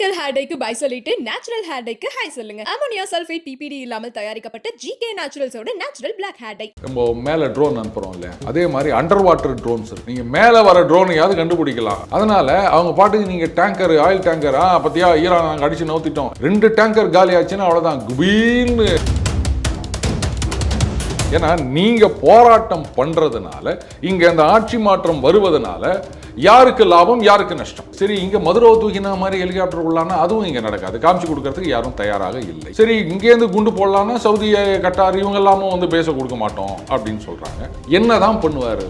Chemical hair டைக்கு bye சொல்லிட்டு natural hair டைக்கு ஹை சொல்லுங்க. அமோனியா சல்ஃபேட் பிபிடி இல்லாமல் தயாரிக்கப்பட்ட ஜிகே நேச்சுரல்ஸோட நேச்சுரல் பிளாக் ஹேர் டை. நம்ம மேல ட்ரோன் அனுப்புறோம் இல்லையா, அதே மாதிரி அண்டர் வாட்டர் ட்ரோன்ஸ் இருக்கு. நீங்க மேல வர ட்ரோனையாவது கண்டுபிடிக்கலாம். அதனால அவங்க பாட்டுக்கு நீங்க டேங்கர், ஆயில் டேங்கர், பத்தியா ஈரான் நாங்க அடிச்சு நவுத்திட்டோம், 2 டேங்கர் காலி ஆச்சுன்னா அவ்வளவுதான் குபீர்னு. ஏன்னா நீங்க போராட்டம் பண்றதுனால, இங்க அந்த ஆட்சி மாற்றம் வருவதனால யாருக்கு லாபம், யாருக்கு நஷ்டம்? சரி, இங்க மதுரவை தூக்கினா மாதிரி ஹெலிகாப்டர் உள்ளானா அதுவும் இங்க நடக்காது. காமிச்சு கொடுக்கறதுக்கு யாரும் தயாராக இல்லை. சரி, இங்கேருந்து குண்டு போடலான்னா சவுதி, கட்டார் இவங்க எல்லாமும் வந்து பேச கொடுக்க மாட்டோம் அப்படின்னு சொல்றாங்க. என்னதான் பண்ணுவாரு?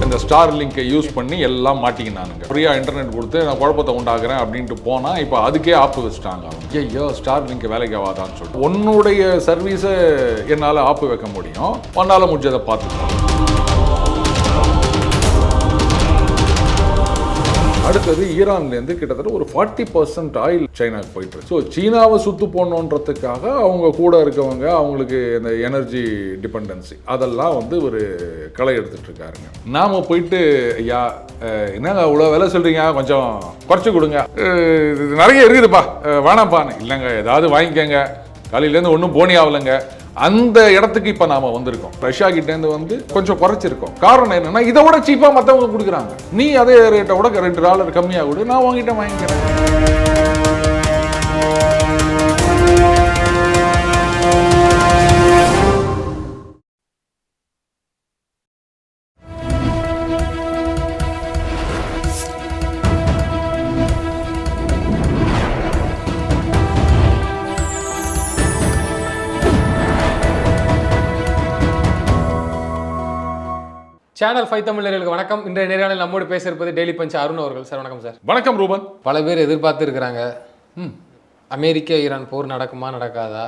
இந்த ஸ்டார் லிங்கை யூஸ் பண்ணி எல்லாம் மாட்டிக்கினானுங்க. ஃப்ரீயா இன்டர்நெட் கொடுத்து நான் குழப்பத்தை உண்டாக்குறேன் அப்படின்ட்டு போனா இப்போ அதுக்கே ஆப்பு வச்சுட்டாங்க. ஐயோ, ஸ்டார் லிங்க் வேலைக்கு ஆகாதான்னு சொல்லிட்டு உன்னுடைய சர்வீஸை என்னால் ஆப்பு வைக்க முடியும், உன்னால முடிஞ்சதை பார்த்துக்கலாம். அடுத்தது ஈரான்லேருந்து கிட்டத்தட்ட ஒரு 40% ஆயில் சைனாவுக்கு போயிட்டு இருக்கு. ஸோ சீனாவை சுத்து போடணுன்றதுக்காக அவங்க கூட இருக்கவங்க, அவங்களுக்கு இந்த எனர்ஜி டிபெண்டன்சி அதெல்லாம் வந்து ஒரு களை எடுத்துட்டு இருக்காருங்க. நாம போயிட்டு ஐயா என்னங்க இவ்வளோ விலை சொல்றீங்க, கொஞ்சம் குறைச்சி கொடுங்க, நிறைய இருக்குதுப்பா, வேணாம்ப்பான்னு. இல்லைங்க, ஏதாவது வாங்கிக்கங்க, காலையிலேருந்து ஒன்றும் போனி ஆகலைங்க. அந்த இடத்துக்கு இப்போ நாம வந்திருக்கோம். ரஷ்யா கிட்டேருந்து வந்து கொஞ்சம் குறைச்சிருக்கோம். காரணம் என்னன்னா, இதை விட சீப்பா மற்றவங்க கொடுக்குறாங்க. நீ அதே ரேட்டை விட $2 கம்மியாக கொடு, நான் உங்ககிட்ட வாங்கிக்கிறேன். சேனல் 5 தமிழர்களுக்கு வணக்கம். இன்றைய நேர்காணலில் நம்மோடு பேச இருப்பது டெய்லி பஞ்ச் அருண் அவர்கள். சார் வணக்கம். சார் வணக்கம் ரூபன். பல பேர் எதிர்பார்த்து இருக்கிறாங்க, அமெரிக்கா ஈரான் போர் நடக்குமா நடக்காதா,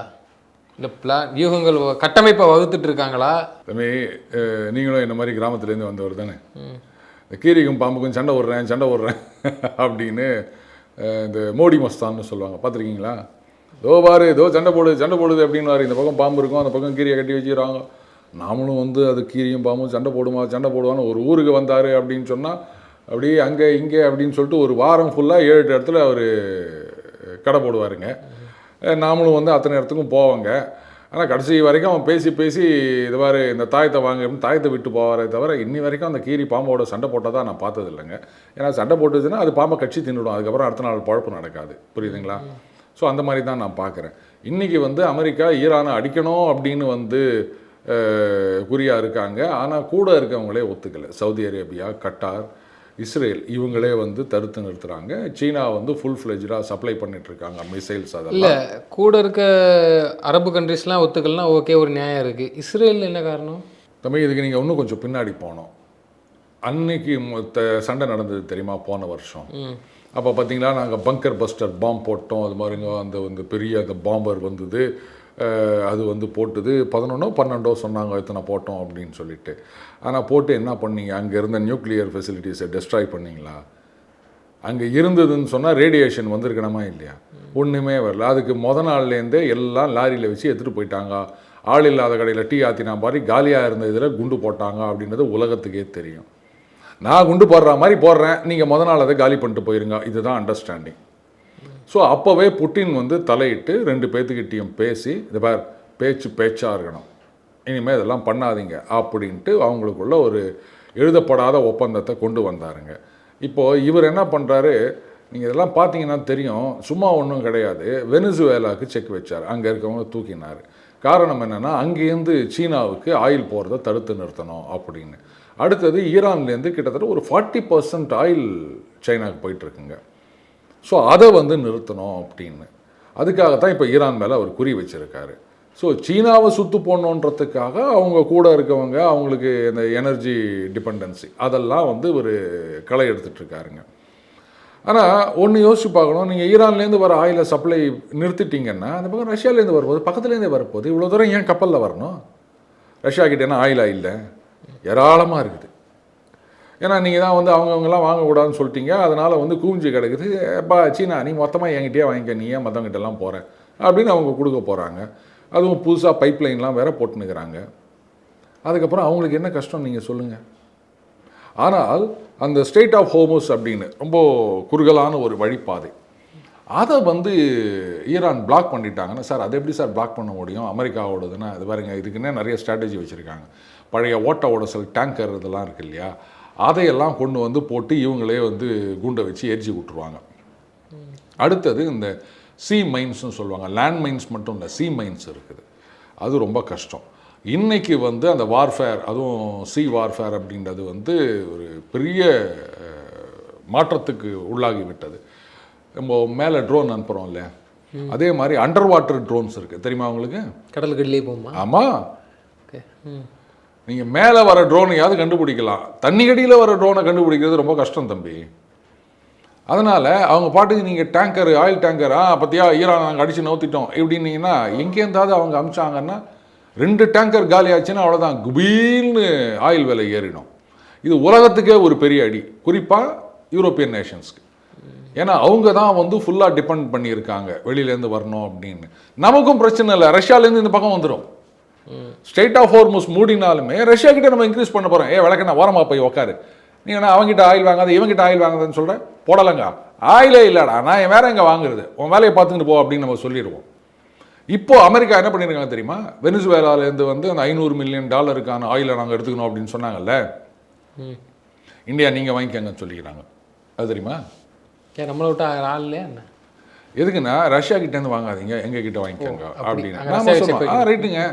இந்த பிளான் வியூகங்கள் கட்டமைப்பை வகுத்துட்டு இருக்காங்களா? நீங்களும் என்ன மாதிரி கிராமத்துலேருந்து வந்தவர் தானே. இந்த கீரிக்கும் பாம்புக்கும் சண்டை ஓடுறேன் அப்படின்னு இந்த மோடி மஸ்தான்னு சொல்லுவாங்க, பார்த்துருக்கீங்களா? தோ பாரு, தோ சண்டை போடுது அப்படின்னு. இந்த பக்கம் பாம்பு இருக்கும், அந்த பக்கம் கீரியை கட்டி வச்சுக்கிறாங்க. நாமளும் வந்து அது கீரியும் பாம்பும் சண்டை போடுவான்னு ஒரு ஊருக்கு வந்தார் அப்படின்னு சொன்னால், அப்படியே அங்கே இங்கே அப்படின்னு சொல்லிட்டு ஒரு வாரம் ஃபுல்லாக 7-8 இடத்துல அவர் கடை போடுவாருங்க. நாமளும் வந்து அத்தனை இடத்துக்கும் போவாங்க. ஆனால் கடைசி வரைக்கும் அவன் பேசி இது மாதிரி இந்த தாயத்தை வாங்க அப்படின்னு தாயத்தை விட்டு போவாரே தவிர, இன்னி வரைக்கும் அந்த கீரி பாம்போட சண்டை போட்டால் தான் நான் பார்த்தது இல்லைங்க. ஏன்னா சண்டை போட்டுச்சுன்னா அது பாம்பை கட்சி தின்னுடும், அதுக்கப்புறம் அடுத்த நாள் பழப்பு நடக்காது. புரியுதுங்களா? ஸோ அந்த மாதிரி தான் நான் பார்க்குறேன். இன்றைக்கி வந்து அமெரிக்கா ஈரானை அடிக்கணும் அப்படின்னு வந்து குறியாக இருக்காங்க. ஆனால் கூட இருக்கவங்களே ஒத்துக்கலை. சவுதி அரேபியா, கட்டார், இஸ்ரேல் இவங்களே வந்து தடுத்து நிறுத்துகிறாங்க. சீனா வந்து ஃபுல் ஃப்ளெஜ்டாக சப்ளை பண்ணிட்டுருக்காங்க மிசைல்ஸ். அதெல்லாம் இல்லை, கூட இருக்க அரபு கண்ட்ரிஸ்லாம் ஒத்துக்கலைன்னா ஓகே, ஒரு நியாயம் இருக்குது. இஸ்ரேல் என்ன காரணம்? தம்பி, இதுக்கு நீங்கள் இன்னும் கொஞ்சம் பின்னாடி போனோம். அன்னைக்கு சண்டை நடந்தது தெரியுமா, போன வருஷம். அப்போ பார்த்தீங்களா, நாங்கள் பங்கர் பஸ்டர் பாம்பு போட்டோம். அது மாதிரிங்க அந்த பெரிய அந்த பாம்பர் வந்தது, அது வந்து போட்டுது 11-12 சொன்னாங்க எத்தனை போட்டோம் அப்படின்னு சொல்லிட்டு. ஆனால் போட்டு என்ன பண்ணீங்க? அங்கே இருந்த நியூக்ளியர் ஃபெசிலிட்டிஸை டெஸ்ட்ராய் பண்ணிங்களா? அங்கே இருந்ததுன்னு சொன்னால் ரேடியேஷன் வந்திருக்கணுமா இல்லையா? ஒன்றுமே வரல. அதுக்கு நாள்லேருந்தே எல்லாம் லாரியில் வச்சு எடுத்துகிட்டு போயிட்டாங்க. ஆள் இல்லாத கடையில் டீ ஆற்றினா மாதிரி காலியாக இருந்த இதில் குண்டு போட்டாங்க அப்படின்றது உலகத்துக்கே தெரியும். நான் குண்டு போடுற மாதிரி போடுறேன், நீங்கள் நாள் அதை காலி பண்ணிட்டு போயிருங்க, இதுதான் அண்டர்ஸ்டாண்டிங். ஸோ அப்போவே புட்டின் வந்து தலையிட்டு 2 பேர்த்துக்கிட்டையும் பேசி, இந்த பேச்சாக இருக்கணும், இனிமேல் இதெல்லாம் பண்ணாதீங்க அப்படின்ட்டு அவங்களுக்குள்ள ஒரு எழுதப்படாத ஒப்பந்தத்தை கொண்டு வந்தாருங்க. இப்போது இவர் என்ன பண்ணுறாரு, நீங்கள் இதெல்லாம் பார்த்தீங்கன்னா தெரியும், சும்மா ஒன்றும் கிடையாது. வெனிசுவேலாவுக்கு செக் வச்சார், அங்கே இருக்கவங்க தூக்கினார். காரணம் என்னென்னா, அங்கேருந்து சீனாவுக்கு ஆயில் போகிறத தடுத்து நிறுத்தணும் அப்படின்னு. அடுத்தது ஈரான்லேருந்து கிட்டத்தட்ட ஒரு 40% ஆயில் சைனாவுக்கு போயிட்டுருக்குங்க. ஸோ அதை வந்து நிறுத்தணும் அப்படின்னு. அதுக்காகத்தான் இப்போ ஈரான் மேலே அவர் குறி வச்சுருக்காரு. ஸோ சீனாவை சுத்து போடணுன்றதுக்காக அவங்க கூட இருக்கவங்க, அவங்களுக்கு இந்த எனர்ஜி டிபெண்டன்சி அதெல்லாம் வந்து ஒரு களை எடுத்துகிட்ருக்காருங்க. ஆனால் ஒன்று யோசிச்சு பார்க்கணும், நீங்கள் ஈரான்லேருந்து வர ஆயிலை சப்ளை நிறுத்திட்டீங்கன்னா, அந்த பக்கம் ரஷ்யாவிலேருந்து வரும்போது, பக்கத்துலேருந்தே வரப்போகுது, இவ்வளோ தூரம் ஏன் கப்பலில் வரணும்? ரஷ்யா கிட்டேன்னா ஆயிலா இல்லை, ஏராளமாக இருக்குது. ஏன்னா நீங்கள் தான் வந்து அவங்கவுங்கெல்லாம் வாங்கக்கூடாதுன்னு சொல்லிட்டீங்க, அதனால் வந்து கூஞ்சி கிடக்குது. சீனா நீ மொத்தமாக என்கிட்டயே வாங்கிக்க, நீ ஏன் மற்றவங்கிட்டலாம் போகிறேன் அப்படின்னு அவங்க கொடுக்க போகிறாங்க. அதுவும் புதுசாக பைப்லைன்லாம் வேறு போட்டுனுக்கிறாங்க. அதுக்கப்புறம் அவங்களுக்கு என்ன கஷ்டம் நீங்கள் சொல்லுங்கள். ஆனால் அந்த ஸ்ட்ரெய்ட் ஆஃப் ஹோர்முஸ் அப்படின்னு ரொம்ப குறுகலான ஒரு வழிப்பாதை, அதை வந்து ஈரான் பிளாக் பண்ணிட்டாங்கன்னா, சார் அதை எப்படி சார் பிளாக் பண்ண முடியும், அமெரிக்காவோடதுன்னா அது பாருங்க, இதுக்குன்னே நிறைய ஸ்ட்ராட்டஜி வச்சுருக்காங்க. பழைய ஓட்ட ஓடசல் டேங்கர் இதெல்லாம் இருக்கு இல்லையா, அதையெல்லாம் கொண்டு வந்து போட்டு இவங்களே வந்து குண்டை வச்சு எரிச்சு விட்டுருவாங்க. அடுத்தது இந்த சி மைன்ஸ்னு சொல்லுவாங்க, லேண்ட் மைன்ஸ் மட்டும் இல்லை, சி மைன்ஸ் இருக்குது, அது ரொம்ப கஷ்டம். இன்றைக்கி வந்து அந்த வார்ஃபேர், அதுவும் சி வார்ஃபேர் அப்படின்றது வந்து ஒரு பெரிய மாற்றத்துக்கு உள்ளாகி விட்டது. நம்ம மேலே ட்ரோன் அனுப்புகிறோம் இல்லையா, அதே மாதிரி அண்டர் வாட்டர் ட்ரோன்ஸ் இருக்குது தெரியுமா உங்களுக்கு? கடலுக்கடியிலே போகுமா? ஆமாம். ஓகே. நீங்கள் மேலே வர ட்ரோனையாவது கண்டுபிடிக்கலாம், தண்ணிக்கடியில் வர ட்ரோனை கண்டுபிடிக்கிறது ரொம்ப கஷ்டம் தம்பி. அதனால் அவங்க பாட்டுக்கு நீங்கள் டேங்கர், ஆயில் டேங்கர், பற்றியா ஈரான் நாங்கள் அடித்து நவுத்திட்டோம் இப்படின்னீங்கன்னா, எங்கேருந்தாவது அவங்க அமிச்சாங்கன்னா 2 டேங்கர் காலி ஆச்சுன்னா அவ்வளோதான், குபீல்னு ஆயில் விலை ஏறிடும். இது உலகத்துக்கே ஒரு பெரிய அடி, குறிப்பாக யூரோப்பியன் நேஷன்ஸ்க்கு. ஏன்னா அவங்க தான் வந்து ஃபுல்லாக டிபெண்ட் பண்ணியிருக்காங்க வெளியிலேருந்து வரணும் அப்படின்னு. நமக்கும் பிரச்சனை இல்லை, ரஷ்யாவிலேருந்து இந்த பக்கம் வந்துடும். ஸ்ட்ரெய்ட் ஆஃப் ஹோர்முஸ் மூடினாலுமே ரஷ்யா கிட்டே நம்ம இன்க்ரீஸ் பண்ண போகிறோம். வேலைக்கு நான் ஓரமாக போய் உட்காரு, நீங்கள் என்ன அவங்ககிட்ட ஆயில் வாங்காத இவங்ககிட்ட ஆயில் வாங்குதுன்னு சொல்கிறேன், போடலைங்க ஆயிலே இல்லைடா, நான் வேற எங்கே வாங்குறது, உன் வேலையை பார்த்துக்கிட்டு போ அப்படின்னு நம்ம சொல்லிடுவோம். இப்போ அமெரிக்கா என்ன பண்ணியிருக்காங்க தெரியுமா, வெனிசுவேலாலேருந்து வந்து அந்த $500 மில்லியன் ஆயிலை நாங்கள் எடுத்துக்கணும் அப்படின்னு சொன்னாங்கல்ல, இந்தியா நீங்கள் வாங்கிக்கங்கன்னு சொல்லிக்கிறாங்க. அது தெரியுமா? நம்மளை விட்டு ஆள் இல்லையா என்ன? எதுக்குன்னா ரஷ்யா கிட்டேருந்து வாங்காதீங்க, எங்ககிட்ட வாங்கிக்கோங்க அப்படின்னு நாம சொல்லுவோம். ரைட்டுங்க,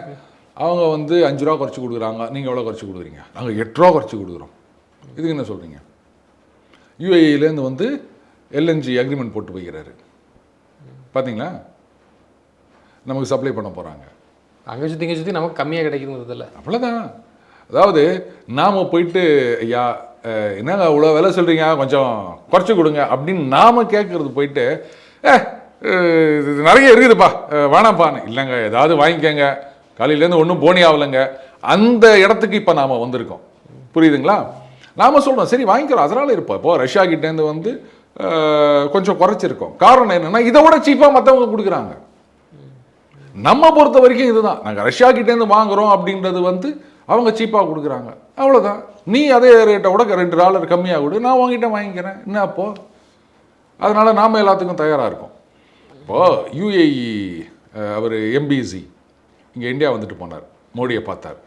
அவங்க வந்து 5 ரூபா குறைச்சி கொடுக்குறாங்க, நீங்கள் எவ்வளோ குறைச்சி கொடுக்குறீங்க, நாங்கள் 8 ரூபா குறைச்சி கொடுக்குறோம். இதுக்கு என்ன சொல்கிறீங்க? யூஏஇலேருந்து வந்து எல்என்ஜி அக்ரிமெண்ட் போட்டு போய்கிறாரு பார்த்தீங்களா, நமக்கு சப்ளை பண்ண போகிறாங்க. அங்கே சுற்றி நமக்கு கம்மியாக கிடைக்குதுல, அவ்வளோதான். அதாவது நாம் போயிட்டு ஐயா என்னங்க அவ்வளோ விலை சொல்கிறீங்க, கொஞ்சம் குறைச்சி கொடுங்க அப்படின்னு நாம் கேட்குறது போயிட்டு இது நிறைய இருக்குதுப்பா வேணாம்ப்பான்னு, இல்லைங்க ஏதாவது வாங்கிக்கங்க, காலையிலேருந்து ஒன்றும் போனி ஆகலைங்க, அந்த இடத்துக்கு இப்போ நாம் வந்திருக்கோம். புரியுதுங்களா? நாம் சொல்கிறோம் சரி வாங்கிக்கிறோம், அதனால் இருப்போம். இப்போது ரஷ்யா கிட்டேருந்து வந்து கொஞ்சம் குறைச்சிருக்கோம். காரணம் என்னென்னா இதை விட சீப்பாக மற்றவங்க கொடுக்குறாங்க. நம்ம பொறுத்த வரைக்கும் இதுதான், நாங்கள் ரஷ்யா கிட்டேருந்து வாங்குகிறோம் அப்படின்றது வந்து அவங்க சீப்பாக கொடுக்குறாங்க, அவ்வளோதான். நீ அதே ரேட்டை விட $2 கம்மியாக கொடு, நான் உங்ககிட்ட வாங்கிக்கிறேன், என்ன அப்போது? அதனால் நாம் எல்லாத்துக்கும் தயாராக இருக்கோம். இப்போது யுஏஇ அவர் எம்பிசி இங்கே இந்தியா வந்துட்டு போனார், மோடியை பார்த்தார்.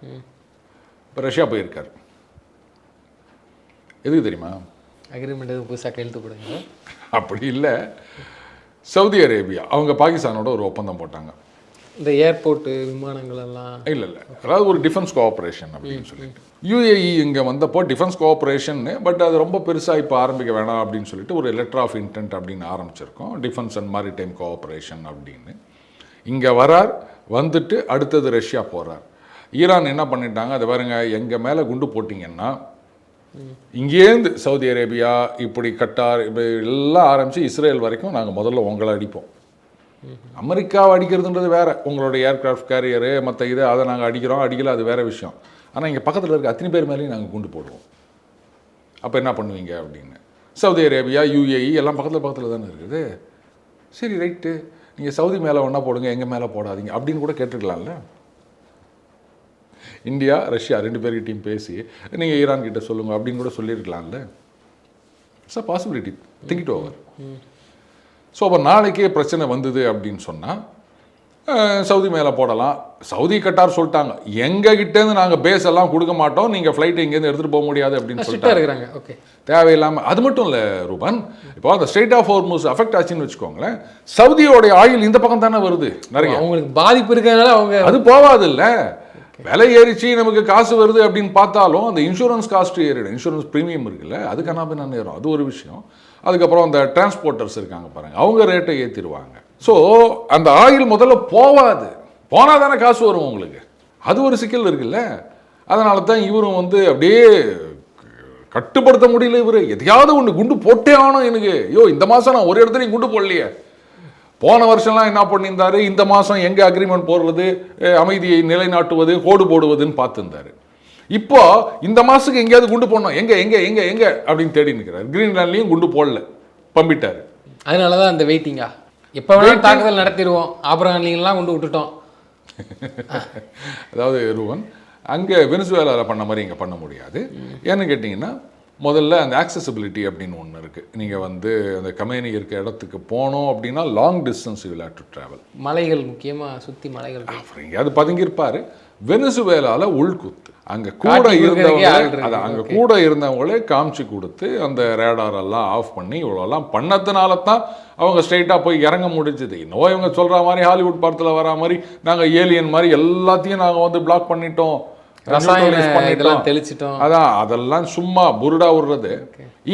இப்போ ரஷ்யா போயிருக்கார். எதுக்கு தெரியுமா? அக்ரிமெண்ட் எதுவும் புதுசாக கையெழுத்து போடுங்க? அப்படி இல்லை, சவுதி அரேபியா அவங்க பாகிஸ்தானோட ஒரு ஒப்பந்தம் போட்டாங்க. இந்த ஏர்போர்ட்டு விமானங்கள் எல்லாம் இல்லை, அதாவது ஒரு டிஃபென்ஸ் கோஆப்ரேஷன் அப்படின்னு சொல்லிட்டு யுஏஇ இங்கே வந்தப்போ டிஃபென்ஸ் கோஆப்ரேஷன், பட் அது ரொம்ப பெருசாக இப்போ ஆரம்பிக்க வேணாம் அப்படின்னு சொல்லிட்டு ஒரு லெட்டர் ஆஃப் இன்டென்ட் அப்படின்னு ஆரம்பிச்சிருக்கோம், டிஃபென்ஸ் அண்ட் மாரிடைம் கோஆப்ரேஷன் அப்படின்னு. இங்கே வரார், வந்துட்டு அடுத்தது ரஷ்யா போகிறார். ஈரான் என்ன பண்ணிட்டாங்க, அதை பாருங்க, எங்கள் மேலே குண்டு போட்டிங்கன்னா இங்கேருந்து சவுதி அரேபியா இப்படி கட்டார் இப்படி எல்லாம் ஆரம்பித்து இஸ்ரேல் வரைக்கும் நாங்கள் முதல்ல உங்களை அடிப்போம். அமெரிக்காவை அடிக்கிறதுன்றது வேறு, உங்களுடைய ஏர்க்ராஃப்ட் கேரியரு மற்ற இது அதை நாங்கள் அடிக்கல, அது வேறு விஷயம். ஆனால் இங்கே பக்கத்தில் இருக்க அத்தனை பேர் மேலேயும் நாங்கள் குண்டு போடுவோம். அப்போ என்ன பண்ணுவீங்க அப்படின்னு. சவுதி அரேபியா யுஏஇ எல்லாம் பக்கத்தில் தானே இருக்குது. சரி ரைட்டு, நீங்கள் சவுதி மேலே ஒன்றா போடுங்க, எங்கள் மேலே போடாதீங்க அப்படின்னு கூட கேட்டுக்கலாம்ல. இந்தியா ரஷ்யா 2 பேர்கிட்டையும் பேசி நீங்கள் ஈரான் கிட்ட சொல்லுங்கள் அப்படின்னு கூட சொல்லியிருக்கலாம்ல. It's a possibility, think it over. So அப்போ நாளைக்கே பிரச்சனை வந்தது அப்படின்னு சொன்னால் சவுதி மேலே போடலாம். சவுதி கட்டார் சொல்லிட்டாங்க, எங்ககிட்டேருந்து நாங்கள் பேஸ் எல்லாம் கொடுக்க மாட்டோம், நீங்கள் ஃப்ளைட்டை இங்கேருந்து எடுத்துகிட்டு போக முடியாது அப்படின்னு சொல்லிட்டு ஓகே தேவையில்லாமல். அது மட்டும் இல்லை ரூபன், இப்போ அந்த ஸ்ட்ரெய்ட் ஆஃப் ஹோர்முஸ் அஃபெக்ட் ஆச்சுன்னு வச்சுக்கோங்களேன், சவுதியோடைய ஆயில் இந்த பக்கம் தானே வருது, நிறைய அவங்களுக்கு பாதிப்பு இருக்கிறதுனால அவங்க அது போகாது இல்லை. விலை ஏறிச்சு நமக்கு காசு வருது அப்படின்னு பார்த்தாலும் அந்த இன்சூரன்ஸ் காஸ்ட் ஏறிடும், இன்சூரன்ஸ் ப்ரீமியம் இருக்குல்ல, அது கண்ணாபின்னா ஏறும், அது ஒரு விஷயம். அதுக்கப்புறம் அந்த டிரான்ஸ்போர்ட்டர்ஸ் இருக்காங்க பாருங்கள், அவங்க ரேட்டை ஏற்றிடுவாங்க. ஸோ அந்த ஆயில் முதல்ல போகாது, போனால் தானே காசு வரும் உங்களுக்கு, அது ஒரு சிக்கல் இருக்குல்ல. அதனால தான் இவரும் வந்து அப்படியே கட்டுப்படுத்த முடியல, இவர் எதையாவது ஒன்று குண்டு போட்டே ஆனோம் எனக்கு. இந்த மாதம் நான் ஒரு இடத்துலையும் குண்டு போடலையே. போன வருஷம்லாம் என்ன பண்ணியிருந்தாரு, இந்த மாதம் எங்கே அக்ரிமெண்ட் போடுறது, அமைதியை நிலைநாட்டுவது, கோடு போடுவதுன்னு பார்த்துருந்தாரு. இப்போ இந்த மாதத்துக்கு எங்கேயாவது குண்டு போடணும், எங்கே எங்கே எங்கே எங்கே அப்படின்னு தேடி நிற்கிறார். கிரீன்லாண்ட்லேயும் குண்டு போடல, பம்பிட்டார். அதனால தான் அந்த வெயிட்டிங்கா, எப்போ வேணாலும் தாக்குதல் நடத்திடுவோம், ஆபரகன்லாம் கொண்டு விட்டுட்டோம். அதாவது ரூவன், அங்கே வெனிசுவேலாவில் பண்ண மாதிரி இங்கே பண்ண முடியாது. ஏன்னு கேட்டிங்கன்னா முதல்ல அந்த ஆக்சசிபிலிட்டி அப்படின்னு ஒன்று இருக்குது. நீங்கள் வந்து அந்த கம்பெனி இருக்க இடத்துக்கு போனோம் அப்படின்னா long distance you will have to travel. மலைகள் முக்கியமாக சுற்றி மலைகள் அப்புறம் எங்கேயாவது பதுங்கியிருப்பார். வெனிசுவேலால உள்குத்து அங்கே கூட இருந்தவங்களே அங்கே கூட இருந்தவங்களே காமிச்சு கொடுத்து அந்த ரேடாரெல்லாம் ஆஃப் பண்ணி இவ்வளோலாம் பண்ணதுனால தான் அவங்க ஸ்ட்ரைட்டாக போய் இறங்க முடிஞ்சது. இன்னும் இவங்க சொல்கிற மாதிரி ஹாலிவுட் படத்தில் வர மாதிரி நாங்கள் ஏலியன் மாதிரி எல்லாத்தையும் நாங்கள் வந்து பிளாக் பண்ணிட்டோம், தெளிச்சிட்டோம். அதான் அதெல்லாம் சும்மா புருடா விடுறது.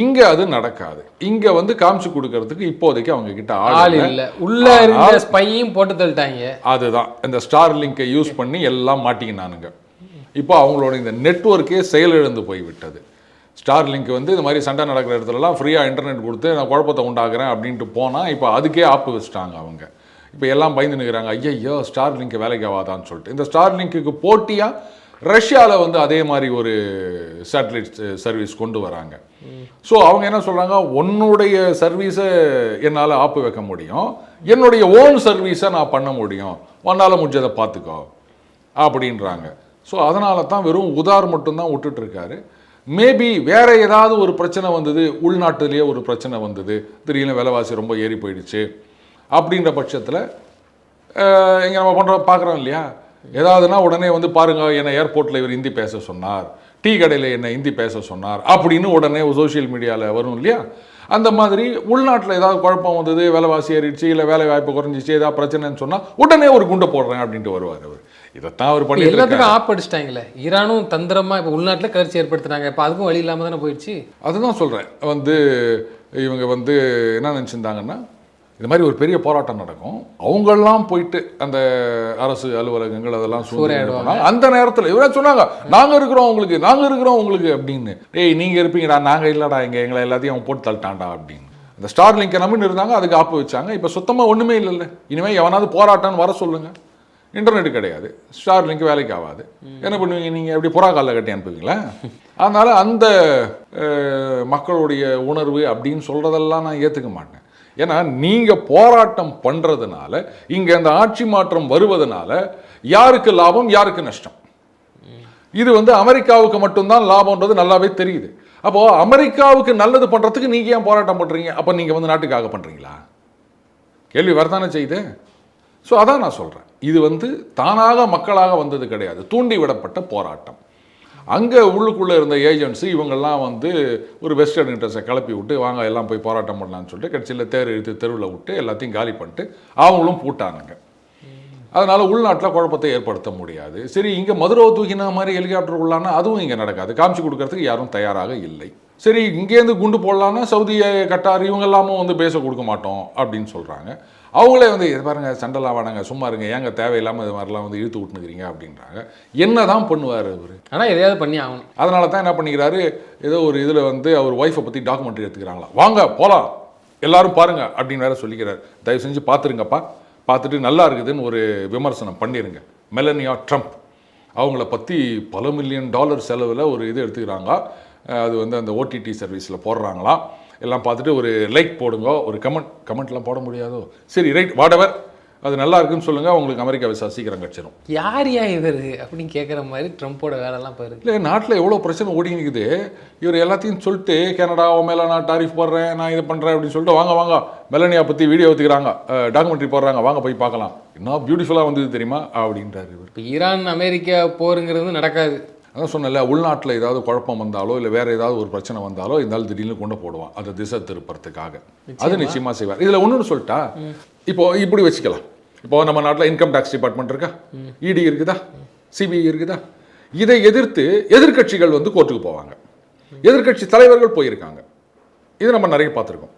இங்க அது நடக்காது. இங்க வந்து காமிச்சு கொடுக்கறதுக்கு இப்போதைக்கு அவங்க கிட்ட ஆள் இல்ல. உள்ள இருந்த ஸ்பையும் போட்டு தள்ளிட்டாங்க. அதுதான் இந்த ஸ்டார் லிங்கை யூஸ் பண்ணி எல்லாம் மாட்டிக்கினானுங்க. இப்போ அவங்களோட இந்த நெட்வொர்க்கே செயலிழந்து போய்விட்டது. ஸ்டார் லிங்க் வந்து இது மாதிரி சண்டை நடக்கிற இடத்துலலாம் ஃப்ரீயாக இன்டர்நெட் கொடுத்து நான் குழப்பத்தை உண்டாக்குறேன் அப்படின்ட்டு போனால் இப்போ அதுக்கே ஆப்பு வச்சுட்டாங்க அவங்க. இப்போ எல்லாம் பயந்து நிற்கிறாங்க, ஐயோ ஸ்டார் லிங்க் வேலைக்கு ஆகாதான்னு சொல்லிட்டு. இந்த ஸ்டார் லிங்க்குக்கு போட்டியாக ரஷ்யாவில் வந்து அதே மாதிரி ஒரு சேட்டலைட் சர்வீஸ் கொண்டு வராங்க. ஸோ அவங்க என்ன சொல்கிறாங்க, உன்னுடைய சர்வீஸை என்னால் ஆப்பு வைக்க முடியும், என்னுடைய ஓன் சர்வீஸை நான் பண்ண முடியும், உன்னால் முடிஞ்சதை பார்த்துக்கோ அப்படின்றாங்க. ஸோ அதனால தான் வெறும் உதார் மட்டும்தான் விட்டுட்ருக்காரு. மேபி வேற ஏதாவது ஒரு பிரச்சனை வந்தது, உள்நாட்டிலேயே ஒரு பிரச்சனை வந்தது, திடீர்னு விலைவாசி ரொம்ப ஏறி போயிடுச்சு அப்படின்ற பட்சத்தில் இங்கே நம்ம பார்க்குறோம் இல்லையா, ஏதாவதுனா உடனே வந்து பாருங்கள் என்னை ஏர்போர்ட்டில் இவர் ஹிந்தி பேச சொன்னார், டீ கடையில் என்னை ஹிந்தி பேச சொன்னார் அப்படின்னு உடனே சோஷியல் மீடியாவில் வரும் இல்லையா. அந்த மாதிரி உள்நாட்டில் ஏதாவது குழப்பம் வந்தது, விலைவாசி ஏறிடுச்சு, இல்லை வேலை வாய்ப்பு குறைஞ்சிச்சு, ஏதாவது பிரச்சனைன்னு சொன்னால் உடனே ஒரு குண்டை போடுறேன் அப்படின்ட்டு வருவார் அவர். இதைத்தான் அவர் பண்ணி எல்லாத்துக்கும் ஆப் அடிச்சிட்டாங்களே. ஈரானும் தந்திரமா இப்போ உள்நாட்டில் கருச்சி ஏற்படுத்தினாங்க. இப்போ அதுக்கும் வழி இல்லாமல் தானே போயிடுச்சு. அதுதான் சொல்கிறேன். வந்து இவங்க வந்து என்ன நினச்சிருந்தாங்கன்னா, இது மாதிரி ஒரு பெரிய போராட்டம் நடக்கும், அவங்கெல்லாம் போயிட்டு அந்த அரசு அலுவலகங்கள் அதெல்லாம் சூறையாடுவாங்க. அந்த நேரத்தில் இவரே சொன்னாங்க, நாங்கள் இருக்கிறோம் உங்களுக்கு அப்படின்னு. ஏய் நீங்கள் இருப்பீங்கடா, நாங்கள் இல்லைடா, எங்களை எல்லாத்தையும் அவங்க போட்டு தள்ளிட்டான்டா அப்படின்னு. அந்த ஸ்டார் லிங்கை நம்பின்னு இருந்தாங்க, அதுக்கு ஆப்பு வச்சாங்க. இப்போ சுத்தமாக ஒன்றுமே இல்லைல்ல. இனிமேல் எவனாவது போராட்டம்னு வர சொல்லுங்கள், இன்டர்நெட் கிடையாது, ஸ்டார் லிங்க் வேலைக்கு ஆகாது, என்ன பண்ணுவீங்க நீங்கள்? எப்படி புறா காலில் கட்டி அனுப்புவீங்களா? அதனால் அந்த மக்களுடைய உணர்வு அப்படின்னு சொல்கிறதெல்லாம் நான் ஏற்றுக்க மாட்டேன். ஏன்னா நீங்கள் போராட்டம் பண்ணுறதுனால, இங்கே அந்த ஆட்சி மாற்றம் வருவதனால யாருக்கு லாபம் யாருக்கு நஷ்டம்? இது வந்து அமெரிக்காவுக்கு மட்டும்தான் லாபம்ன்றது நல்லாவே தெரியுது. அப்போது அமெரிக்காவுக்கு நல்லது பண்ணுறதுக்கு நீங்கள் ஏன் போராட்டம் பண்ணுறீங்க? அப்போ நீங்கள் வந்து நாட்டுக்காக பண்ணுறீங்களா? கேள்வி வரதானே செய்யுது. ஸோ அதான் நான் சொல்கிறேன், இது வந்து தானாக மக்களாக வந்தது கிடையாது, தூண்டி விடப்பட்ட போராட்டம். அங்கே உள்ளுக்குள்ளே இருந்த ஏஜென்ட்ஸு இவங்கெல்லாம் வந்து ஒரு வெஸ்டர்ன் இன்ட்ரெஸ்ட்டை கிளப்பி விட்டு வாங்க எல்லாம் போய் போராட்டம் பண்ணலான்னு சொல்லிட்டு கட்சியில் தேர் இழுத்து தெருவில் விட்டு எல்லாத்தையும் காலி பண்ணிட்டு அவங்களும் பூட்டானுங்க. அதனால் உள்நாட்டில் குழப்பத்தை ஏற்படுத்த முடியாது. சரி, இங்கே மதுரவை தூக்கின மாதிரி ஹெலிகாப்டர் உள்ளானா அதுவும் இங்கே நடக்காது, காமிச்சு கொடுக்கறதுக்கு யாரும் தயாராக இல்லை. சரி, இங்கேருந்து குண்டு போடலான்னா சவுதி, கட்டார் இவங்க எல்லாமும் வந்து பேச கொடுக்க மாட்டோம் அப்படின்னு சொல்கிறாங்க. அவங்களே வந்து இது பாருங்கள் சண்டைலாம் வேணாங்க, சும்மா இருங்க, ஏங்க தேவையில்லாமல் இது மாதிரிலாம் வந்து இழுத்து விட்டுனுக்கிறீங்க அப்படின்றாங்க. என்ன தான் பண்ணுவார் அவர்? ஆனால் எதையாவது பண்ணி ஆகணும். அதனால தான் என்ன பண்ணிக்கிறாரு, ஏதோ ஒரு இதில் வந்து அவர் ஒய்ஃபை பற்றி டாக்குமெண்ட்ரி எடுத்துக்கிறாங்களா, வாங்க போகலாம் எல்லாரும் பாருங்க அப்படின்னு வேற சொல்லிக்கிறார். தயவு செஞ்சு பார்த்துருங்கப்பா, பார்த்துட்டு நல்லா இருக்குதுன்னு ஒரு விமர்சனம் பண்ணிடுங்க. மெலனியா ட்ரம்ப் அவங்கள பற்றி பல $1 மில்லியன் செலவில் ஒரு இது எடுத்துக்கிறாங்க. அது வந்து அந்த ஓடிடி சர்வீஸில் போடுறாங்களாம். எல்லாம் பார்த்துட்டு ஒரு லைக் போடுங்க, ஒரு கமெண்ட்லாம் போட முடியாதோ, சரி ரைட் வாடவர், அது நல்லா இருக்குன்னு சொல்லுங்கள், உங்களுக்கு அமெரிக்கா விசா சீக்கிரம் கிடச்சிடும். யார் இவர் அப்படின்னு கேட்குற மாதிரி ட்ரம்ப்போட வேலைலாம் போயிருக்கு. இல்லை, நாட்டில் எவ்வளோ பிரச்சனை ஓடிங்குது, இவர் எல்லாத்தையும் சொல்லிட்டு கனடா மேலே நான் டாரிஃப் போடுறேன், நான் இதை பண்ணுறேன் அப்படின்னு சொல்லிட்டு வாங்க மெலனியா பற்றி வீடியோ எடுத்துக்கிறாங்க, டாக்குமெண்ட்ரி போடுறாங்க, வாங்க போய் பார்க்கலாம், இன்னும் பியூட்டிஃபுல்லாக வந்தது தெரியுமா அப்படின்றாரு இவர். இப்போ ஈரான் அமெரிக்கா போருங்கிறது நடக்காது. அதான் சொன்னல, உள்நாட்டில் ஏதாவது குழப்பம் வந்தாலோ இல்லை வேறு ஏதாவது ஒரு பிரச்சனை வந்தாலோ இருந்தாலும் திடீர்னு கொண்டு போடுவான், அதை திசை திருப்பறதுக்காக. அது நிச்சயமாக செய்வார். இதில் ஒன்றுன்னு சொல்லிட்டா, இப்போ இப்படி வச்சுக்கலாம். இப்போ நம்ம நாட்டில் இன்கம் டேக்ஸ் டிபார்ட்மெண்ட் இருக்கா, இடி இருக்குதா, சிபிஐ இருக்குதா, இதை எதிர்த்து எதிர்கட்சிகள் வந்து கோர்ட்டுக்கு போவாங்க, எதிர்கட்சி தலைவர்கள் போயிருக்காங்க. இது நம்ம நிறைய பார்த்துருக்கோம்.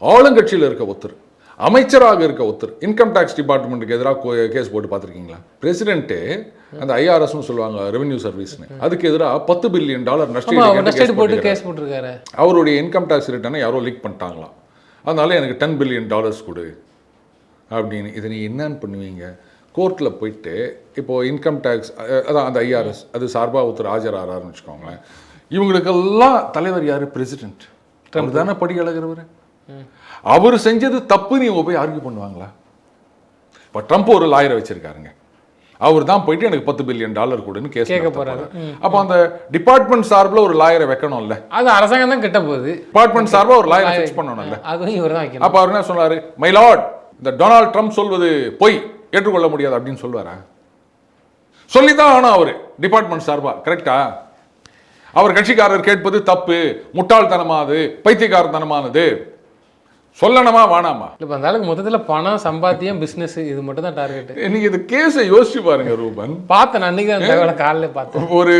ஆளுங்கட்சியில் இருக்க ஒருத்தர், அமைச்சராக இருக்க ஒருத்தர் இன்கம் டேக்ஸ் டிபார்ட்மெண்ட்டுக்கு எதிராக கேஸ் போட்டு பார்த்துருக்கீங்களா? பிரசிடென்ட்டு அந்த ஐஆர்எஸ்னு சொல்லுவாங்க, ரெவென்யூ சர்வீஸ்னு, அதுக்கு எதிராக $10 பில்லியன் நஷ்டம் போட்டு கேஸ் போட்டிருக்காரு. அவருடைய இன்கம் டேக்ஸ் ரிட்டர்னை யாரோ லீக் பண்ணிட்டாங்களாம், அதனால எனக்கு $10 பில்லியன் கொடு அப்படின்னு. இதை நீ என்னன்னு பண்ணுவீங்க? கோர்ட்டில் போயிட்டு இப்போது இன்கம் டேக்ஸ் அதான் அந்த ஐஆர்எஸ் அது சார்பாக ஒருத்தர் ஆஜராகிறாருன்னு வச்சுக்கோங்களேன். இவங்களுக்கெல்லாம் தலைவர் யார்? பிரசிடென்ட். ட்ரம்ப் தானே படி அழகிறவர். அவர் செஞ்சது தப்பு, நீ போய் ஆர்கியூ பண்ணுவாங்களா? இப்போ ட்ரம்ப் ஒரு லாயரை வச்சுருக்காருங்க, அவர் தான் போயிட்டு எனக்கு $10 பில்லியன் கொடுன்னு கேஸ் கேட்க கேட்க போறாரு. போறாரு. அப்போ அந்த டிபார்ட்மெண்ட் சார்பில் ஒரு லாயரை வைக்கணும்ல, அது அரசாங்கம் தான் கிட்ட போகுது, டிபார்ட்மெண்ட் சார்பில் ஒரு லாயரை ஃபிக்ஸ் பண்ணணும்ல. அதுவும் இவர் தான் வைக்கணும். அப்போ அவர் என்ன சொன்னாரு, மை லார்ட் இந்த டொனால்ட் ட்ரம்ப் சொல்வது பொய், ஏற்றுக்கொள்ள முடியாது அப்படின்னு சொல்லுவாரா? சொல்லித்தான் ஆனா அவரு டிபார்ட்மெண்ட் சார்பா, கரெக்டா? அவர் கட்சிக்காரர் கேட்பது தப்பு, முட்டாள்தனமானது, பைத்தியக்காரத்தனமானது, சொல்லணுமா வேணாமா? இப்போ அந்த ஆளுக்கு மொத்தத்தில் பணம், சம்பாத்தியம், பிஸ்னஸ், இது மட்டும் தான் டார்கெட். நீங்க இந்த கேஸை யோசிச்சு பாருங்க ரூபன். பார்த்தேன் நான் அன்னைக்கு அந்த தகவலை காலையில் பார்த்தேன். ஒரு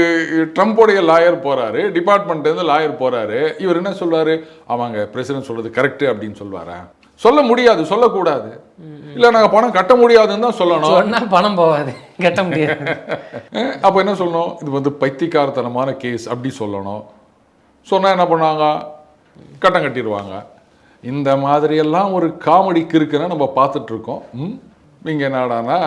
ட்ரம்ப்போடைய லாயர் போறாரு, டிபார்ட்மெண்ட்ல இருந்து லாயர் போறாரு, இவர் என்ன சொல்றாரு, அவங்க பிரசிடென்ட் சொல்றது கரெக்ட் அப்படின்னு சொல்வாரா? சொல்ல முடியாது, சொல்லக்கூடாது. இல்ல நாங்க பணம் கட்ட முடியாதுன்னு தான் சொல்லணும். சொன்னா பணம் போகாது, கட்ட முடியாது. அப்ப என்ன சொல்லணும், இது வந்து பைத்தியக்காரத்தனமான கேஸ் அப்படி சொல்லணும். சொன்னா என்ன பண்ணாங்க, கட்டம் கட்டிடுவாங்க. இந்த மாதிரியெல்லாம் ஒரு காமெடிக்கு இருக்குன்னா நம்ம பார்த்துட்டு இருக்கோம். இங்கே என்னடானா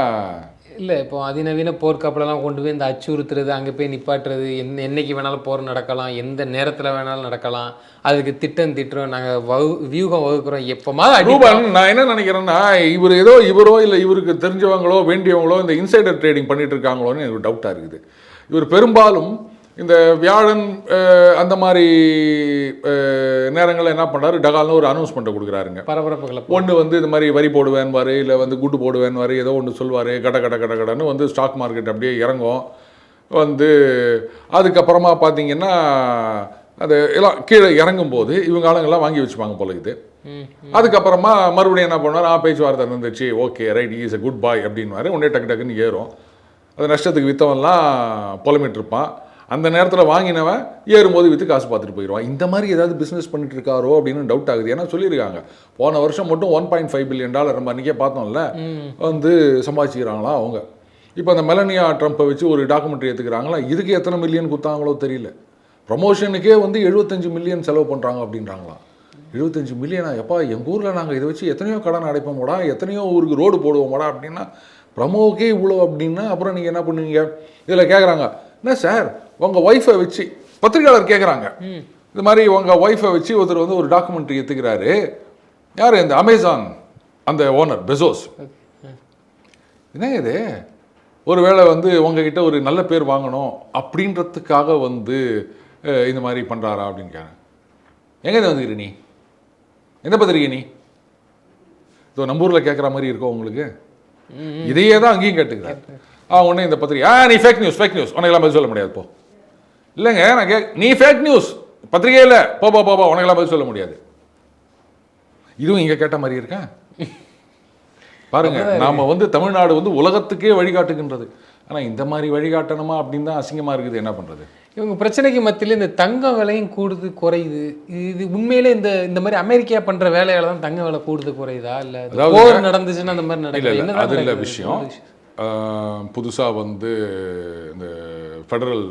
இல்லை, இப்போ அதிநவீன போர்க்கப்பலெல்லாம் கொண்டு போய் இந்த அச்சுறுத்துறது, அங்கே போய் நிப்பாட்டுறது, என்னைக்கு வேணாலும் போர் நடக்கலாம், எந்த நேரத்தில் வேணாலும் நடக்கலாம், அதுக்கு திட்டம் திட்டுறோம், நாங்கள் வியூகம் வகுக்கிறோம், எப்போமாவது ரூபன். நான் என்ன நினைக்கிறேன்னா, இவரோ இல்லை இவருக்கு தெரிஞ்சவங்களோ வேண்டியவங்களோ இந்த இன்சைடர் ட்ரேடிங் பண்ணிட்டு இருக்காங்களோன்னு எனக்கு டவுட்டாக இருக்குது. இவர் பெரும்பாலும் இந்த வியாழன் அந்த மாதிரி நேரங்களில் என்ன பண்ணுறாரு, டகால்னு ஒரு அனௌன்ஸ்மெண்ட்டை கொடுக்குறாருங்க. பரபரப்புகளை ஒன்று வந்து இது மாதிரி வரி போடுவேன்வார், இல்லை வந்து குட்டு போடுவேன்வார், ஏதோ ஒன்று சொல்லுவார். கடன்னு வந்து ஸ்டாக் மார்க்கெட் அப்படியே இறங்கும். வந்து அதுக்கப்புறமா பார்த்தீங்கன்னா அது எல்லாம் கீழே இறங்கும்போது இவங்க ஆளுங்கெல்லாம் வாங்கி வச்சுப்பாங்க போல இது. அதுக்கப்புறமா மறுபடியும் என்ன பண்ணுவார், பேச்சுவார்த்தை இருந்துச்சு, okay right, is a good boy அப்படின்வாரு. உடனே டக்குன்னு ஏறும். அது நஷ்டத்துக்கு விற்றவன்லாம் புலமிட்டு இருப்பான். அந்த நேரத்தில் வாங்கினவன் ஏறும்போது விற்று காசு பார்த்துட்டு போயிடுவான். இந்த மாதிரி ஏதாவது பிஸ்னஸ் பண்ணிட்டு இருக்காரோ அப்படின்னு டவுட் ஆகுது. ஏன்னா சொல்லியிருக்காங்க, போன வருஷம் மட்டும் $1.5 பில்லியன் நம்ம அன்றைக்கே பார்த்தோம்ல, வந்து சம்பாதிச்சிக்கிறாங்களா அவங்க. இப்போ அந்த மெலனியா ட்ரம்ப்பை வச்சு ஒரு டாக்குமெண்ட்ரி எடுத்துக்கிறாங்களா, இதுக்கு எத்தனை மில்லியன் கொடுத்தாங்களோ தெரியல. ப்ரமோஷனுக்கே வந்து 75 மில்லியன் செலவு பண்ணுறாங்க அப்படின்றாங்களாம். 75 மில்லியனா? எப்பா, எங்கள் ஊரில் நாங்கள் இதை வச்சு எத்தனையோ கடன் அடைப்போமோடா, எத்தனையோ ஊருக்கு ரோடு போடுவோமோடா அப்படின்னா, ப்ரமோக்கே இவ்வளோ அப்படின்னா அப்புறம் நீங்கள் என்ன பண்ணுவீங்க? இதில் கேட்குறாங்க, என்ன சார் உங்கள் ஒய்ஃபை வச்சு, பத்திரிகையாளர் கேட்குறாங்க, இது மாதிரி உங்கள் ஒய்ஃபை வச்சு ஒருத்தர் வந்து ஒரு டாக்குமெண்ட்ரி எடுத்துக்கிறாரு. யார்? இந்த அமேசான் அந்த ஓனர் பெசோஸ். என்ன இது, ஒருவேளை வந்து உங்ககிட்ட ஒரு நல்ல பேர் வாங்கணும் அப்படின்றதுக்காக வந்து இந்த மாதிரி பண்ணுறாரா அப்படின்னு கேட்குறேன். எங்கே வந்துக்கிற நீ, எந்த பத்திரிகை நீ? இதோ நம்ம ஊரில் கேட்குற மாதிரி இருக்கோ உங்களுக்கு? இதையே தான் அங்கேயும் கேட்டுக்கிறார். உடனே இந்த பத்திரிகை, நீ ஃபேக் நியூஸ் உனக்கெல்லாம் பதில் சொல்ல முடியாது போ. இல்லைங்க, நான் நீ ஃபேக் நியூஸ் பத்திரிகையில் போ உனக்கெல்லாம் பதில் சொல்ல முடியாது. இதுவும் இங்கே கேட்ட மாதிரி இருக்கா பாருங்க. நாம வந்து தமிழ்நாடு வந்து உலகத்துக்கே வழிகாட்டுகின்றது. ஆனால் இந்த மாதிரி வழிகாட்டணுமா அப்படின்னு தான் அசிங்கமாக இருக்குது. என்ன பண்ணுறது? இவங்க பிரச்சனைக்கு மத்தியில் இந்த தங்க விலையும் கூடுது குறையுது. இது உண்மையிலே இந்த மாதிரி அமெரிக்கா பண்ணுற வேலையால தான் தங்க விலை கூடுது குறையுதா, இல்லை போர் நடந்துச்சுன்னா அந்த மாதிரி நடக்குது? அது இல்லை விஷயம். புதுசாக வந்து இந்த ஃபெடரல்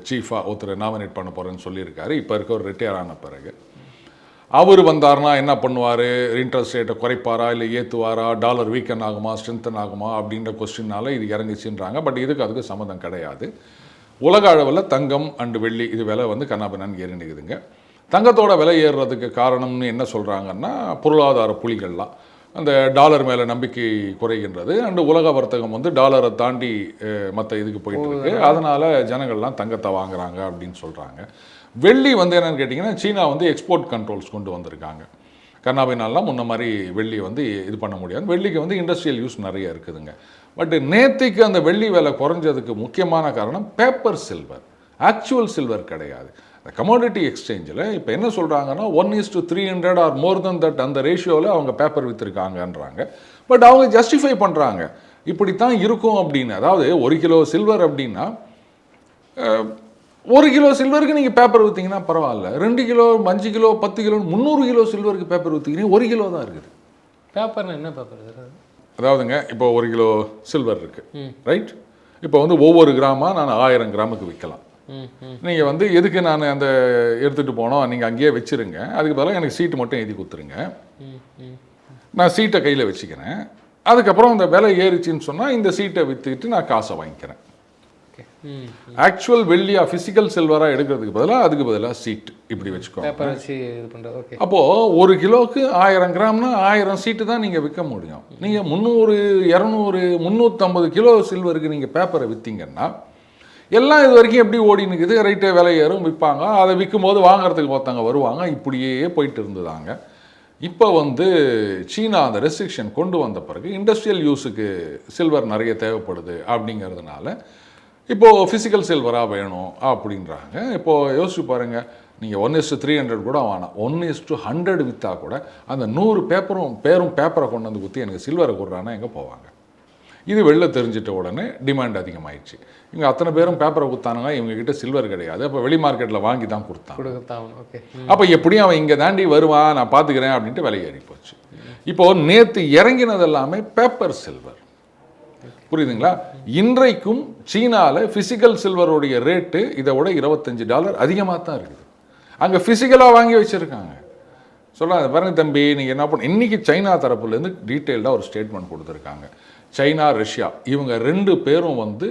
சீஃபாக ஒருத்தர் நாமினேட் பண்ண போகிறேன்னு சொல்லியிருக்காரு. இப்போ இருக்க ஒரு ரிட்டையர் ஆன பிறகு அவர் வந்தார்னா என்ன பண்ணுவார், இன்ட்ரெஸ்ட் ரேட்டை குறைப்பாரா இல்லை ஏற்றுவாரா, டாலர் வீக்கன் ஆகுமா ஸ்ட்ரென்தன் ஆகுமா அப்படின்ற கொஸ்டின்னால இது இறங்கிச்சுன்றாங்க. பட் அதுக்கு சம்மந்தம் கிடையாது. உலக அளவில் தங்கம் அண்டு வெள்ளி இது விலை வந்து கண்ணாபின்னான்னு ஏறி நிற்குதுங்க. தங்கத்தோட விலை ஏறுறதுக்கு காரணம்னு என்ன சொல்கிறாங்கன்னா, பொருளாதார புலிகள்லாம் அந்த டாலர் மேலே நம்பிக்கை குறைகின்றது. அண்டு உலக வர்த்தகம் வந்து டாலரை தாண்டி மற்ற இதுக்கு போயிட்டு இருக்கு. அதனால் ஜனங்கள்லாம் தங்கத்தை வாங்குறாங்க அப்படின்னு சொல்கிறாங்க. வெள்ளி வந்து என்னென்னு கேட்டிங்கன்னா, சீனா வந்து எக்ஸ்போர்ட் கண்ட்ரோல்ஸ் கொண்டு வந்திருக்காங்க. கர்நாபினாலாம் முன்ன மாதிரி வெள்ளி வந்து இது பண்ண முடியாது. வெள்ளிக்கு வந்து இண்டஸ்ட்ரியல் யூஸ் நிறைய இருக்குதுங்க. பட் நேற்றுக்கு அந்த வெள்ளி விலை குறைஞ்சதுக்கு முக்கியமான காரணம் பேப்பர் சில்வர், ஆக்சுவல் சில்வர் கிடையாது. இந்த கமோடிட்டி எக்ஸ்சேஞ்சில் இப்போ என்ன சொல்கிறாங்கன்னா 1:300 ஆர் மோர் தென் தட் அந்த ரேஷியோவில் அவங்க பேப்பர் விற்றுருக்காங்கன்றாங்க. பட் அவங்க ஜஸ்டிஃபை பண்ணுறாங்க இப்படித்தான் இருக்கும் அப்படின்னு. அதாவது 1 கிலோ சில்வர் அப்படின்னா 1 கிலோ சில்வருக்கு நீங்கள் பேப்பர் விற்றீங்கன்னா பரவாயில்ல, 2 கிலோ 5 கிலோ 10 கிலோ 300 கிலோ சில்வருக்கு பேப்பர் விற்றீங்கன்னா 1 கிலோ தான் இருக்குது. பேப்பர்னா என்ன பேப்பர்? அதாவதுங்க இப்போ 1 கிலோ சில்வர் இருக்குது ரைட். இப்போ வந்து ஒவ்வொரு கிராமாக நான் 1000 கிராமுக்கு விற்கலாம். நீங்கள் வந்து எதுக்கு நான் அந்த எடுத்துகிட்டு போனோம், நீங்கள் அங்கேயே வச்சுருங்க, அதுக்கு பதிலாக எனக்கு சீட்டு மட்டும் எழுதி கொடுத்துருங்க, நான் சீட்டை கையில் வச்சுக்கிறேன், அதுக்கப்புறம் அந்த விலை ஏறிச்சின்னு சொன்னால் இந்த சீட்டை விற்றுக்கிட்டு நான் காசை வாங்கிக்கிறேன். ஆக்சுவல் வெள்ளியா ஃபிசிக்கல் சில்வராக எடுக்கிறதுக்கு பதிலாக அதுக்கு பதிலாக சீட் இப்படி வச்சுக்கோங்க. பேப்பர் வச்சு இது பண்ணுறது. ஓகே. அப்போது 1 கிலோவுக்கு 1000 கிராம்னா 1000 சீட்டு தான் நீங்கள் விற்க முடியும். நீங்கள் 300, 200, 350 கிலோ சில்வருக்கு நீங்கள் பேப்பரை விற்றீங்கன்னா எல்லாம் இது வரைக்கும் எப்படி ஓடி நிற்குது, ரைட்டு விலை ஏறும், விற்பாங்க, அதை விற்கும் போது வாங்குறதுக்கு ஒருத்தவங்க வருவாங்க, இப்படியே போயிட்டு இருந்ததாங்க. இப்போ வந்து சீனா அந்த ரெஸ்ட்ரிக்ஷன் கொண்டு வந்த பிறகு இண்டஸ்ட்ரியல் யூஸுக்கு சில்வர் நிறைய தேவைப்படுது அப்படிங்கிறதுனால இப்போது ஃபிசிக்கல் சில்வராக வேணும் அப்படின்றாங்க. இப்போது யோசிச்சு பாருங்கள், நீங்கள் 1:300 கூட வேணாம், 1:100 விற்றா கூட அந்த 100 பேரும் பேப்பரை கொண்டு வந்து குத்தி எனக்கு சில்வரை கொடுறான்னா எங்கே போவாங்க? இது வெளில தெரிஞ்சிட்ட உடனே டிமாண்ட் அதிகமாகிடுச்சு. இவங்க அத்தனை பேரும் பேப்பரை கொடுத்தானுங்க, இவங்ககிட்ட சில்வர் கிடையாது, அப்போ வெளி மார்க்கெட்டில் வாங்கி தான் கொடுத்தாங்க. ஓகே. அப்போ எப்படியும் அவன் இங்கே தாண்டி வருவான், நான் பார்த்துக்கிறேன் அப்படின்ட்டு விலை ஏறி போச்சு. இப்போது நேற்று இறங்கினது எல்லாமே பேப்பர் சில்வர், புரியுதுங்களா? இன்றைக்கும் சீனாவில் ஃபிசிக்கல் சில்வருடைய ரேட்டு இதை விட $25 அதிகமாக தான் இருக்குது. அங்கே ஃபிசிக்கலாக வாங்கி வச்சுருக்காங்க. சொல்கிறாங்க, பாருங்க தம்பி, நீங்கள் என்ன பண்ண, இன்றைக்கி சைனா தரப்புலேருந்து டீட்டெயில்டாக ஒரு ஸ்டேட்மெண்ட் கொடுத்துருக்காங்க. சைனா, ரஷ்யா இவங்க 2 பேரும் வந்து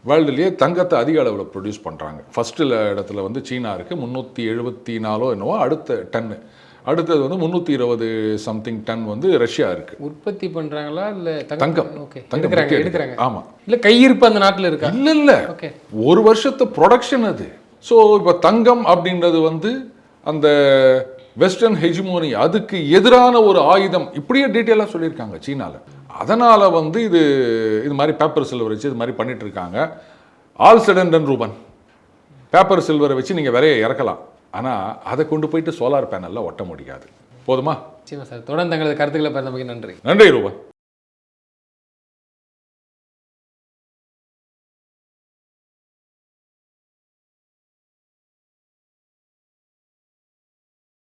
வேர்ல்டுலேயே தங்கத்தை அதிக அளவில் ப்ரொடியூஸ் பண்ணுறாங்க. ஃபஸ்ட்டில் இடத்துல வந்து சீனா இருக்குது, 374 என்னவோ அடுத்த டன்னு. அடுத்தது வந்து 320 சம்திங் டன் வந்து ரஷ்யா இருக்குது. உற்பத்தி பண்ணுறாங்களா இல்லை தங்கம்? ஓகே, தங்கம் எடுக்கிறாங்க. ஆமாம். இல்லை கையிருப்பு அந்த நாட்டில் இருக்கா? இல்லை. ஓகே. ஒரு வருஷத்து ப்ரொடக்ஷன் அது. ஸோ இப்போ தங்கம் அப்படின்றது வந்து அந்த வெஸ்டர்ன் ஹெஜிமோனி, அதுக்கு எதிரான ஒரு ஆயுதம், இப்படியே டீட்டெயிலாக சொல்லியிருக்காங்க சீனாவில். அதனால் வந்து இது மாதிரி பேப்பர் சில்வர் வச்சு இது மாதிரி பண்ணிட்டு இருக்காங்க. ஆல் சடன் ரூபன் பேப்பர் சில்வரை வச்சு நீங்கள் விலையை இறக்கலாம், ஆனால் அதை கொண்டு போயிட்டு சோலார் பேனலில் ஒட்ட முடியாது. போதுமா? நிச்சயமா சார். தொடர்ந்து தங்களது கருத்துக்களை பகிர்ந்தமைக்கு நன்றி. நன்றி ரூபன்.